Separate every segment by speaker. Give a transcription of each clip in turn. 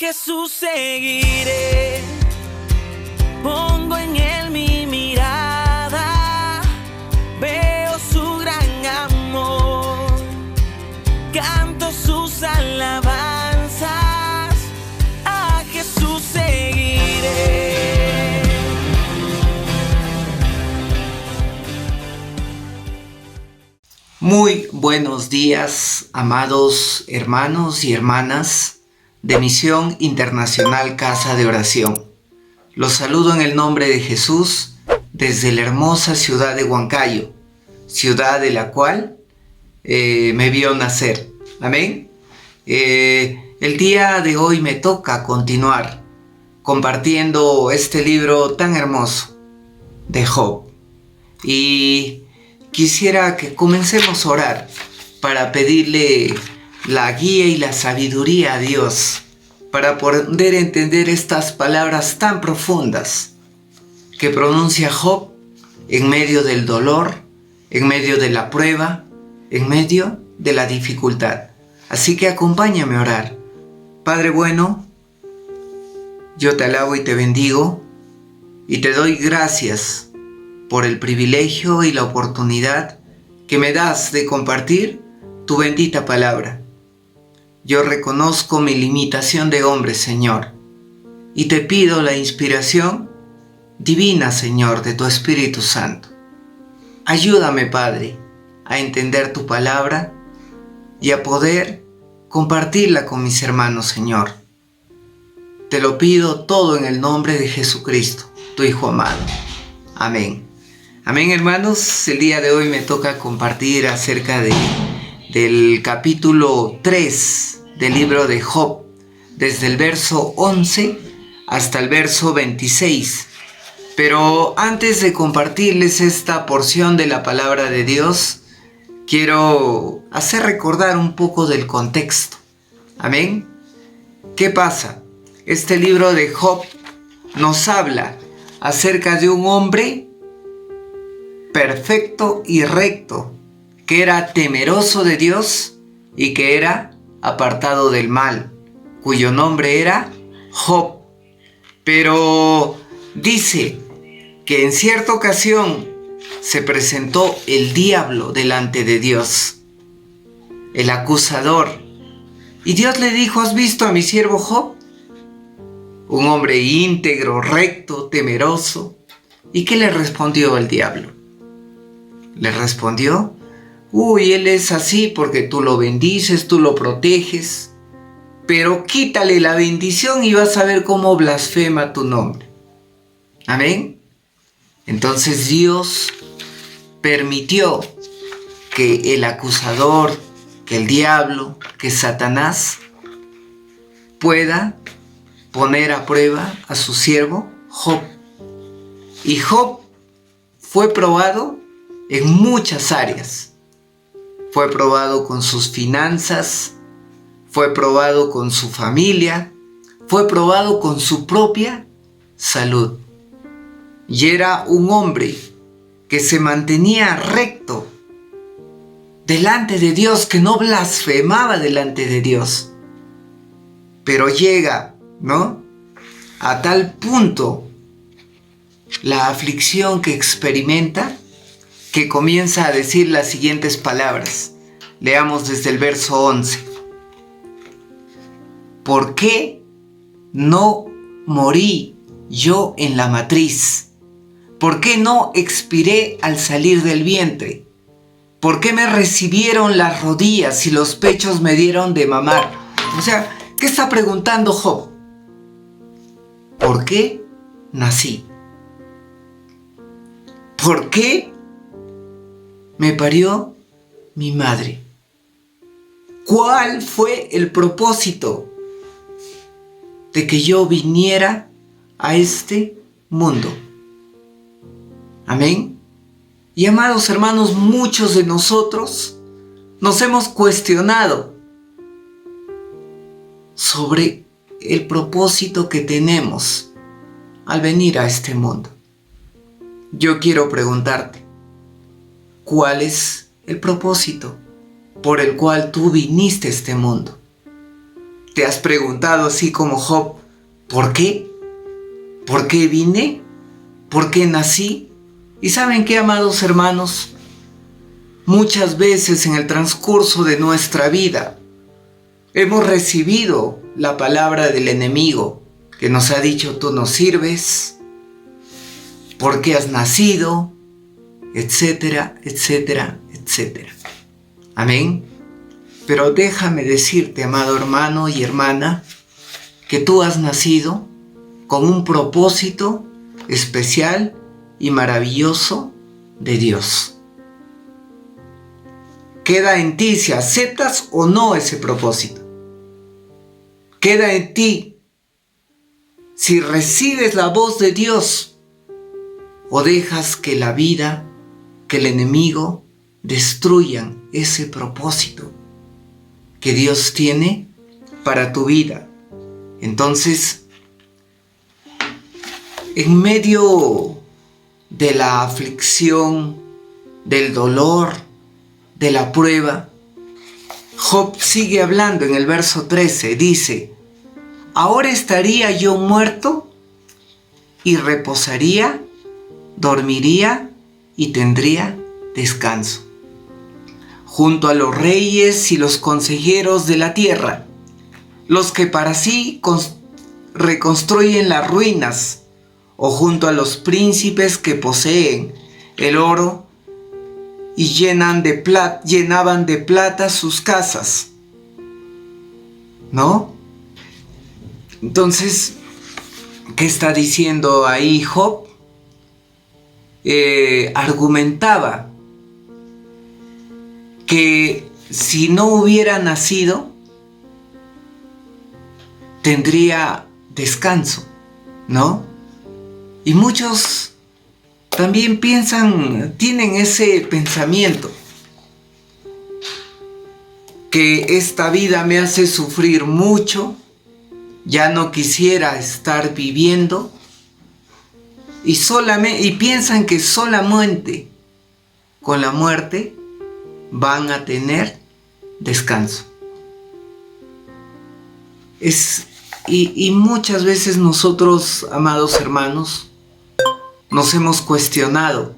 Speaker 1: Jesús seguiré, pongo en él mi mirada, veo su gran amor, canto sus alabanzas, a Jesús seguiré.
Speaker 2: Muy buenos días, amados hermanos y hermanas de Misión Internacional Casa de Oración. Los saludo en el nombre de Jesús desde la hermosa ciudad de Huancayo, ciudad de la cual me vio nacer. Amén. El día de hoy me toca continuar compartiendo este libro tan hermoso de Job. Y quisiera que comencemos a orar para pedirle la guía y la sabiduría a Dios para poder entender estas palabras tan profundas que pronuncia Job en medio del dolor, en medio de la prueba, en medio de la dificultad. Así que acompáñame a orar. Padre bueno, yo te alabo y te bendigo y te doy gracias por el privilegio y la oportunidad que me das de compartir tu bendita palabra. Yo reconozco mi limitación de hombre, Señor, y te pido la inspiración divina, Señor, de tu Espíritu Santo. Ayúdame, Padre, a entender tu palabra y a poder compartirla con mis hermanos, Señor. Te lo pido todo en el nombre de Jesucristo, tu Hijo amado. Amén. Amén, hermanos. El día de hoy me toca compartir acerca del capítulo 3 del libro de Job, desde el verso 11 hasta el verso 26. Pero antes de compartirles esta porción de la palabra de Dios, quiero hacer recordar un poco del contexto. Amén. ¿Qué pasa? Este libro de Job nos habla acerca de un hombre perfecto y recto, que era temeroso de Dios y que era apartado del mal, cuyo nombre era Job. Pero dice que en cierta ocasión se presentó el diablo delante de Dios, el acusador, y Dios le dijo: ¿has visto a mi siervo Job? Un hombre íntegro, recto, temeroso. ¿Y qué le respondió el diablo? Le respondió: él es así porque tú lo bendices, tú lo proteges, pero quítale la bendición y vas a ver cómo blasfema tu nombre. Amén. Entonces Dios permitió que el acusador, que el diablo, que Satanás pueda poner a prueba a su siervo Job. Y Job fue probado en muchas áreas. Fue probado con sus finanzas, fue probado con su familia, fue probado con su propia salud. Y era un hombre que se mantenía recto delante de Dios, que no blasfemaba delante de Dios. Pero llega, a tal punto la aflicción que experimenta, que comienza a decir las siguientes palabras. Leamos desde el verso 11. ¿Por qué no morí yo en la matriz? ¿Por qué no expiré al salir del vientre? ¿Por qué me recibieron las rodillas y los pechos me dieron de mamar? O sea, ¿qué está preguntando Job? ¿Por qué nací? ¿Por qué me parió mi madre? ¿Cuál fue el propósito de que yo viniera a este mundo? Amén. Y amados hermanos, muchos de nosotros nos hemos cuestionado sobre el propósito que tenemos al venir a este mundo. Yo quiero preguntarte, ¿cuál es el propósito por el cual tú viniste a este mundo? ¿Te has preguntado así como Job, ¿por qué? ¿Por qué vine? ¿Por qué nací? ¿Y saben qué, amados hermanos? Muchas veces en el transcurso de nuestra vida hemos recibido la palabra del enemigo que nos ha dicho, tú no sirves, ¿por qué has nacido? Etcétera, etcétera, etcétera. Amén. Pero déjame decirte, amado hermano y hermana, que tú has nacido con un propósito especial y maravilloso de Dios. Queda en ti si aceptas o no ese propósito. Queda en ti si recibes la voz de Dios o dejas que la vida, que el enemigo destruyan ese propósito que Dios tiene para tu vida. Entonces, en medio de la aflicción, del dolor, de la prueba, Job sigue hablando en el verso 13, dice, ahora estaría yo muerto y reposaría, dormiría y tendría descanso, junto a los reyes y los consejeros de la tierra, los que para sí reconstruyen las ruinas, o junto a los príncipes que poseen el oro y llenaban de plata sus casas. ¿No? Entonces, ¿qué está diciendo ahí Job? Argumentaba que si no hubiera nacido, tendría descanso, ¿no? Y muchos también tienen ese pensamiento, que esta vida me hace sufrir mucho, ya no quisiera estar viviendo, y piensan que solamente con la muerte van a tener descanso. Y muchas veces nosotros, amados hermanos, nos hemos cuestionado,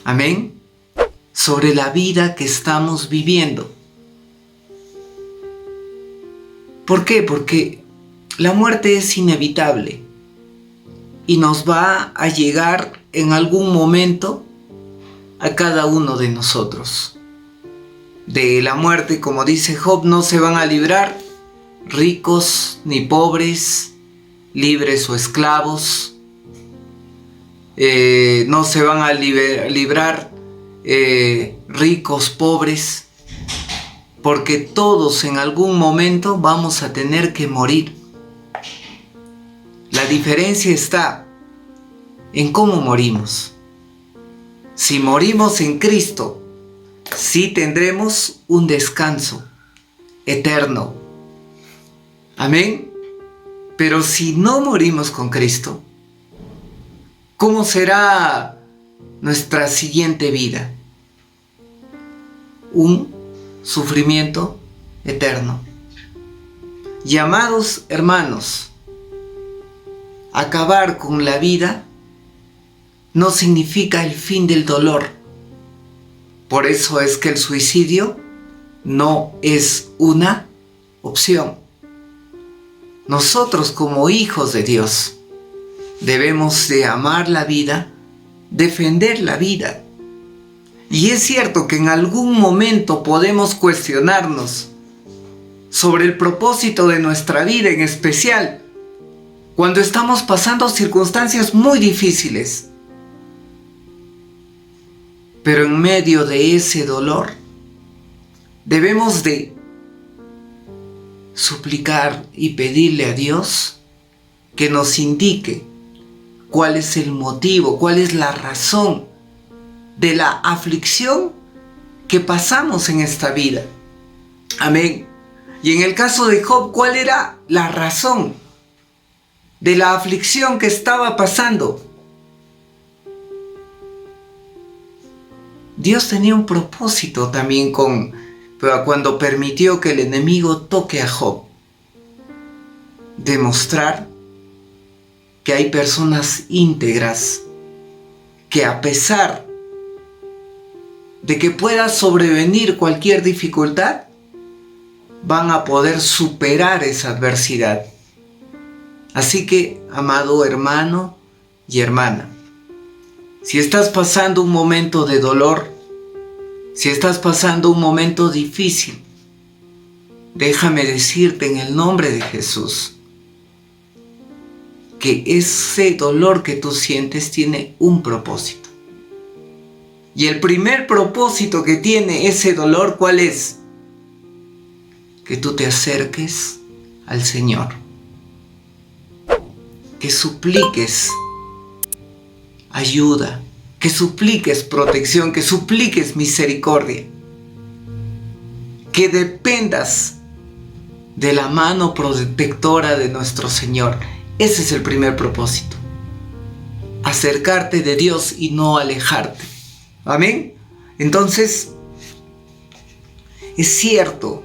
Speaker 2: amén, sobre la vida que estamos viviendo. ¿Por qué? Porque la muerte es inevitable y nos va a llegar en algún momento a cada uno de nosotros. De la muerte, como dice Job, no se van a librar ricos ni pobres, libres o esclavos. No se van a librar ricos, pobres, porque todos en algún momento vamos a tener que morir. La diferencia está en cómo morimos. Si morimos en Cristo, sí tendremos un descanso eterno. Amén. Pero si no morimos con Cristo, ¿cómo será nuestra siguiente vida? Un sufrimiento eterno. Y amados hermanos, acabar con la vida no significa el fin del dolor. Por eso es que el suicidio no es una opción. Nosotros como hijos de Dios debemos de amar la vida, defender la vida. Y es cierto que en algún momento podemos cuestionarnos sobre el propósito de nuestra vida, en especial cuando estamos pasando circunstancias muy difíciles. Pero en medio de ese dolor, debemos de suplicar y pedirle a Dios que nos indique cuál es el motivo, cuál es la razón de la aflicción que pasamos en esta vida. Amén. Y en el caso de Job, ¿cuál era la razón de la aflicción que estaba pasando? Dios tenía un propósito también cuando permitió que el enemigo toque a Job. demostrar que hay personas íntegras que, a pesar de que pueda sobrevenir cualquier dificultad, van a poder superar esa adversidad. Así que, amado hermano y hermana, si estás pasando un momento de dolor, si estás pasando un momento difícil, déjame decirte en el nombre de Jesús que ese dolor que tú sientes tiene un propósito. Y el primer propósito que tiene ese dolor, ¿cuál es? Que tú te acerques al Señor, que supliques ayuda, que supliques protección, que supliques misericordia, que dependas de la mano protectora de nuestro Señor. Ese es el primer propósito. Acercarte de Dios y no alejarte. Amén. Entonces, es cierto,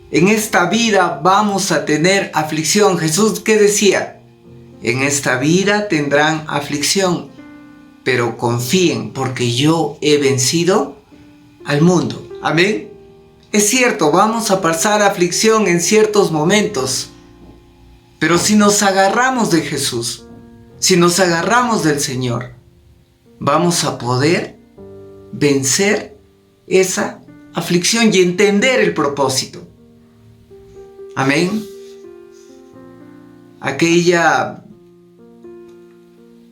Speaker 2: en esta vida vamos a tener aflicción. Jesús, ¿qué decía? En esta vida tendrán aflicción, pero confíen porque yo he vencido al mundo. Amén. Es cierto, vamos a pasar aflicción en ciertos momentos, pero si nos agarramos de Jesús, si nos agarramos del Señor, vamos a poder vencer esa aflicción y entender el propósito. Amén. Aquella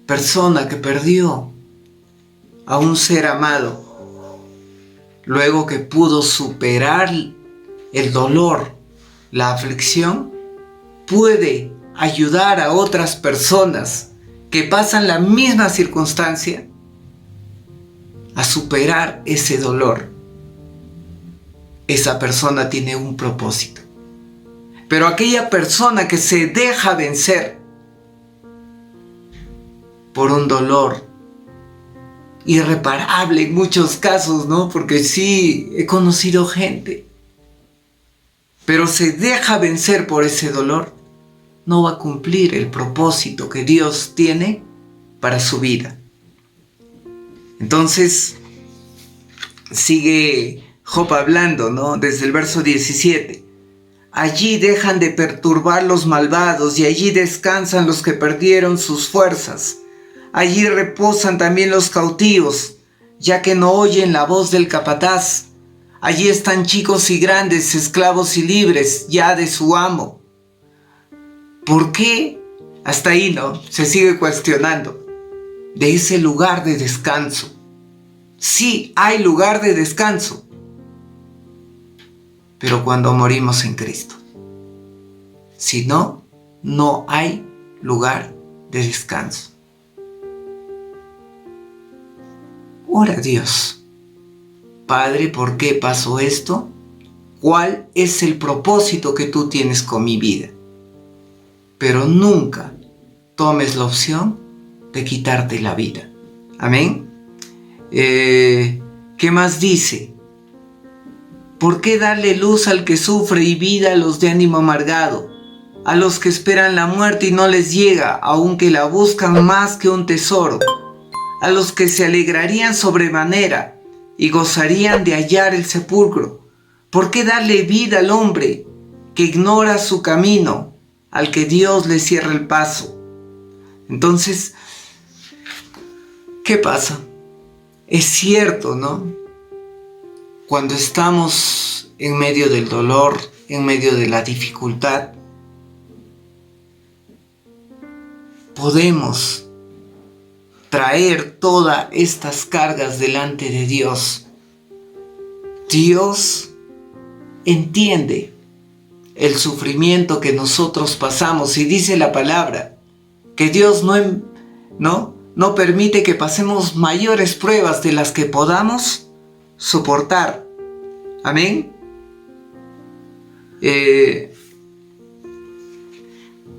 Speaker 2: persona que perdió a un ser amado, luego que pudo superar el dolor, la aflicción, puede ayudar a otras personas que pasan la misma circunstancia a superar ese dolor. Esa persona tiene un propósito. Pero aquella persona que se deja vencer por un dolor irreparable en muchos casos, ¿no? Porque sí, he conocido gente, pero se deja vencer por ese dolor, no va a cumplir el propósito que Dios tiene para su vida. Entonces, sigue Job hablando, ¿no? Desde el verso 17. Allí dejan de perturbar los malvados y allí descansan los que perdieron sus fuerzas. Allí reposan también los cautivos, ya que no oyen la voz del capataz. Allí están chicos y grandes, esclavos y libres, ya de su amo. ¿Por qué? Hasta ahí, ¿no? Se sigue cuestionando de ese lugar de descanso. Sí, hay lugar de descanso, pero cuando morimos en Cristo. Si no, no hay lugar de descanso. Ora a Dios. Padre, ¿por qué pasó esto? ¿Cuál es el propósito que tú tienes con mi vida? Pero nunca tomes la opción de quitarte la vida. Amén. ¿Qué más dice? ¿Por qué darle luz al que sufre y vida a los de ánimo amargado? A los que esperan la muerte y no les llega, aunque la buscan más que un tesoro. A los que se alegrarían sobremanera y gozarían de hallar el sepulcro. ¿Por qué darle vida al hombre que ignora su camino, al que Dios le cierra el paso? Entonces, ¿qué pasa? Es cierto, ¿no? Cuando estamos en medio del dolor, en medio de la dificultad, podemos traer todas estas cargas delante de Dios. Dios entiende el sufrimiento que nosotros pasamos y dice la palabra que Dios no permite que pasemos mayores pruebas de las que podamos soportar. Amén.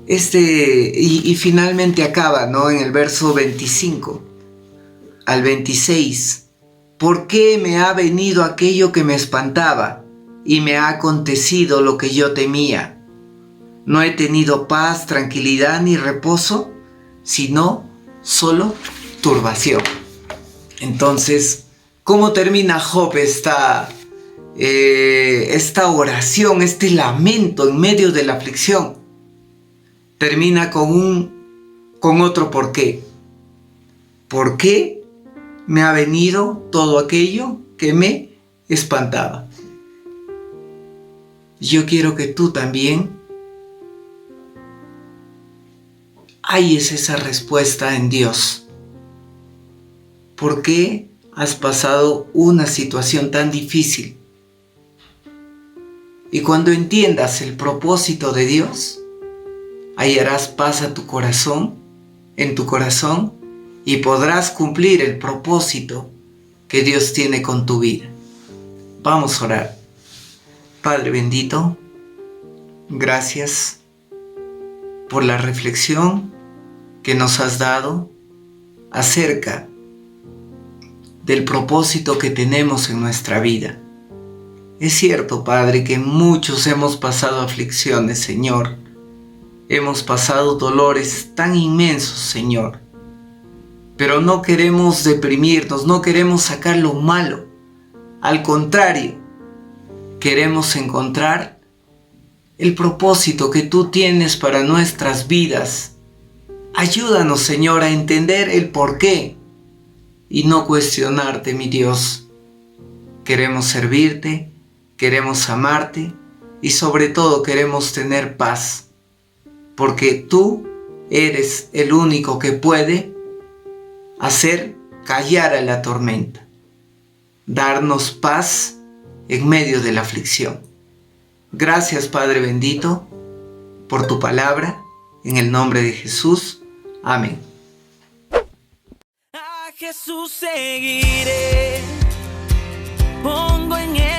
Speaker 2: Y finalmente acaba, ¿no? En el verso 25 al 26. ¿Por qué me ha venido aquello que me espantaba y me ha acontecido lo que yo temía? No he tenido paz, tranquilidad ni reposo, sino solo turbación. Entonces, ¿cómo termina Job esta oración, este lamento en medio de la aflicción? Termina con otro por qué. ¿Por qué me ha venido todo aquello que me espantaba? Yo quiero que tú también halles esa respuesta en Dios. ¿Por qué has pasado una situación tan difícil? Y cuando entiendas el propósito de Dios, hallarás paz a tu corazón, en tu corazón, y podrás cumplir el propósito que Dios tiene con tu vida. Vamos a orar. Padre bendito, gracias por la reflexión que nos has dado acerca del propósito que tenemos en nuestra vida. Es cierto, Padre, que muchos hemos pasado aflicciones, Señor. Hemos pasado dolores tan inmensos, Señor. Pero no queremos deprimirnos, no queremos sacar lo malo. Al contrario, queremos encontrar el propósito que tú tienes para nuestras vidas. Ayúdanos, Señor, a entender el porqué y no cuestionarte, mi Dios. Queremos servirte, queremos amarte y sobre todo queremos tener paz, porque tú eres el único que puede hacer callar a la tormenta, darnos paz en medio de la aflicción. Gracias, Padre bendito, por tu palabra, en el nombre de Jesús. Amén.
Speaker 1: A Jesús seguiré, pongo en él